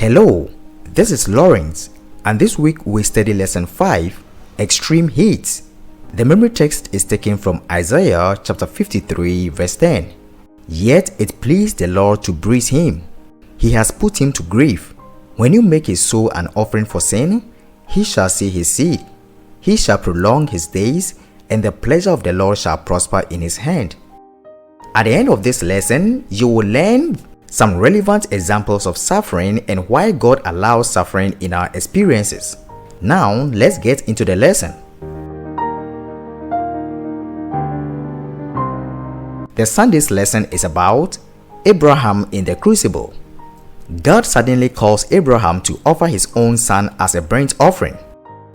Hello, this is Lawrence, and this week we study lesson 5, Extreme Heat. The memory text is taken from Isaiah chapter 53 verse 10. Yet it pleased the Lord to bruise him. He has put him to grief. When you make his soul an offering for sin, he shall see his seed. He shall prolong his days, and the pleasure of the Lord shall prosper in his hand. At the end of this lesson, you will learn some relevant examples of suffering and why God allows suffering in our experiences. Now, let's get into the lesson. The Sunday's lesson is about Abraham in the crucible. God suddenly calls Abraham to offer his own son as a burnt offering.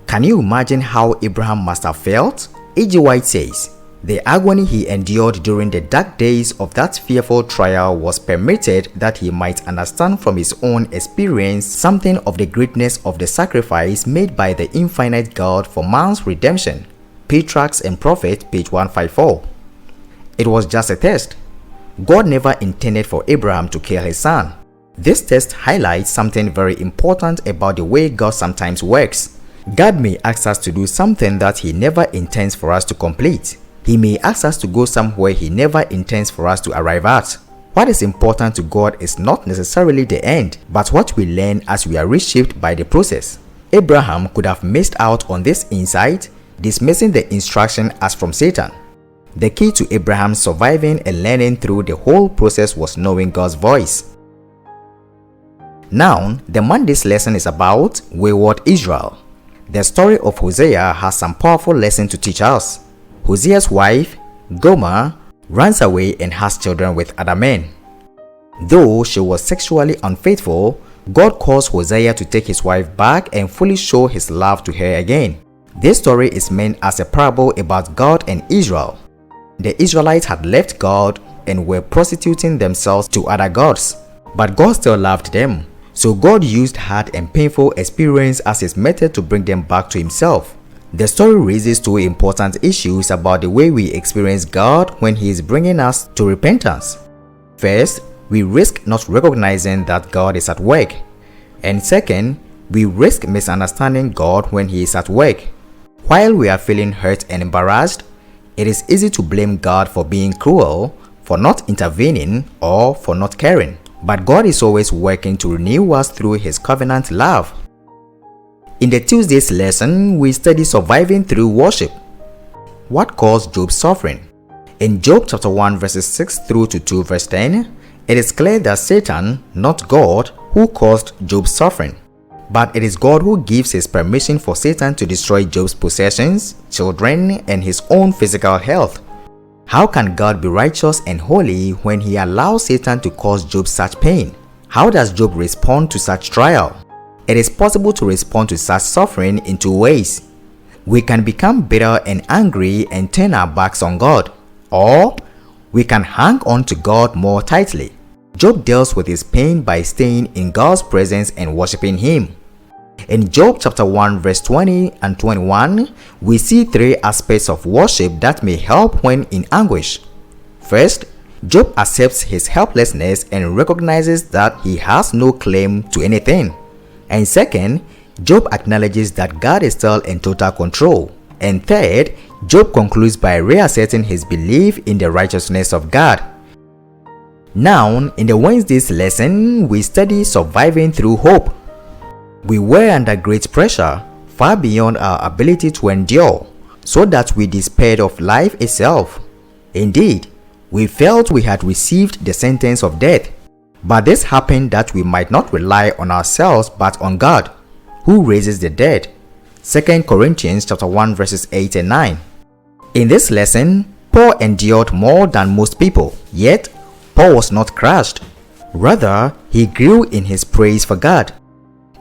Can you imagine how Abraham must have felt? A.G. White says, the agony he endured during the dark days of that fearful trial was permitted that he might understand from his own experience something of the greatness of the sacrifice made by the infinite God for man's redemption. Patriarchs and Prophet, page 154. It was just a test. God never intended for Abraham to kill his son. This test highlights something very important about the way God sometimes works. God may ask us to do something that he never intends for us to complete. He may ask us to go somewhere he never intends for us to arrive at. What is important to God is not necessarily the end, but what we learn as we are reshaped by the process. Abraham could have missed out on this insight, dismissing the instruction as from Satan. The key to Abraham surviving and learning through the whole process was knowing God's voice. Now, the Monday's lesson is about wayward Israel. The story of Hosea has some powerful lessons to teach us. Hosea's wife, Gomer, runs away and has children with other men. Though she was sexually unfaithful, God calls Hosea to take his wife back and fully show his love to her again. This story is meant as a parable about God and Israel. The Israelites had left God and were prostituting themselves to other gods, but God still loved them. So God used hard and painful experience as his method to bring them back to himself. The story raises two important issues about the way we experience God when he is bringing us to repentance. First, we risk not recognizing that God is at work. And second, we risk misunderstanding God when he is at work. While we are feeling hurt and embarrassed, it is easy to blame God for being cruel, for not intervening, or for not caring. But God is always working to renew us through his covenant love. In the Tuesday's lesson, we study surviving through worship. What caused Job's suffering? In Job chapter 1 verses 6 through to 2 verse 10, it is clear that Satan, not God, who caused Job's suffering. But it is God who gives his permission for Satan to destroy Job's possessions, children, and his own physical health. How can God be righteous and holy when he allows Satan to cause Job such pain? How does Job respond to such trial? It is possible to respond to such suffering in two ways. We can become bitter and angry and turn our backs on God, or we can hang on to God more tightly. Job deals with his pain by staying in God's presence and worshiping him. In Job chapter 1 verse 20 and 21, we see three aspects of worship that may help when in anguish. First, Job accepts his helplessness and recognizes that he has no claim to anything. And second, Job acknowledges that God is still in total control. And third, Job concludes by reasserting his belief in the righteousness of God. Now, in the Wednesday's lesson, we study surviving through hope. We were under great pressure, far beyond our ability to endure, so that we despaired of life itself. Indeed, we felt we had received the sentence of death. But this happened that we might not rely on ourselves but on God, who raises the dead. 2 Corinthians chapter 1 verses 8 and 9. In this lesson, Paul endured more than most people, yet Paul was not crushed. Rather, he grew in his praise for God.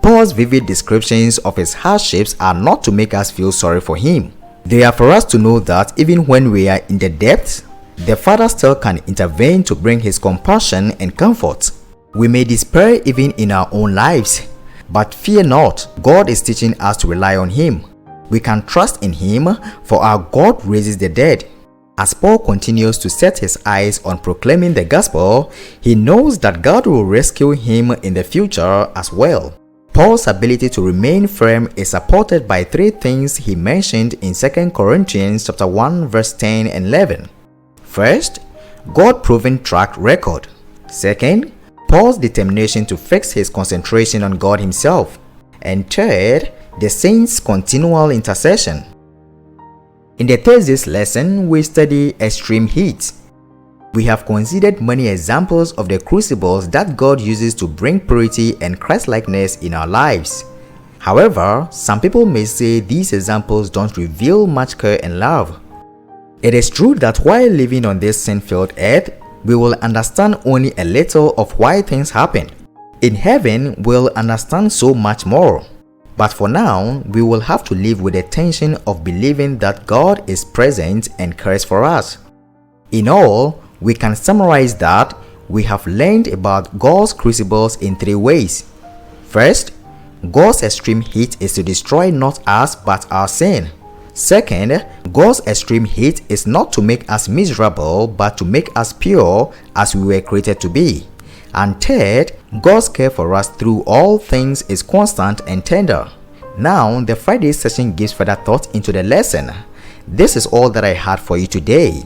Paul's vivid descriptions of his hardships are not to make us feel sorry for him. They are for us to know that even when we are in the depths, the Father still can intervene to bring his compassion and comfort. We may despair even in our own lives, but fear not, God is teaching us to rely on him. We can trust in him, for our God raises the dead. As Paul continues to set his eyes on proclaiming the gospel, he knows that God will rescue him in the future as well. Paul's ability to remain firm is supported by three things he mentioned in 2 Corinthians chapter 1 verse 10 and 11. First, God-proven track record. Second, Paul's determination to fix his concentration on God himself. And third, the saints' continual intercession. In the Thursday's lesson, we study extreme heat. We have considered many examples of the crucibles that God uses to bring purity and Christ-likeness in our lives. However, some people may say these examples don't reveal much care and love. It is true that while living on this sin-filled earth, we will understand only a little of why things happen. In heaven, we'll understand so much more. But for now, we will have to live with the tension of believing that God is present and cares for us. In all, we can summarize that we have learned about God's crucibles in three ways. First, God's extreme heat is to destroy not us but our sin. Second, God's extreme heat is not to make us miserable but to make us pure as we were created to be. And third, God's care for us through all things is constant and tender. Now, the Friday session gives further thought into the lesson. This is all that I had for you today.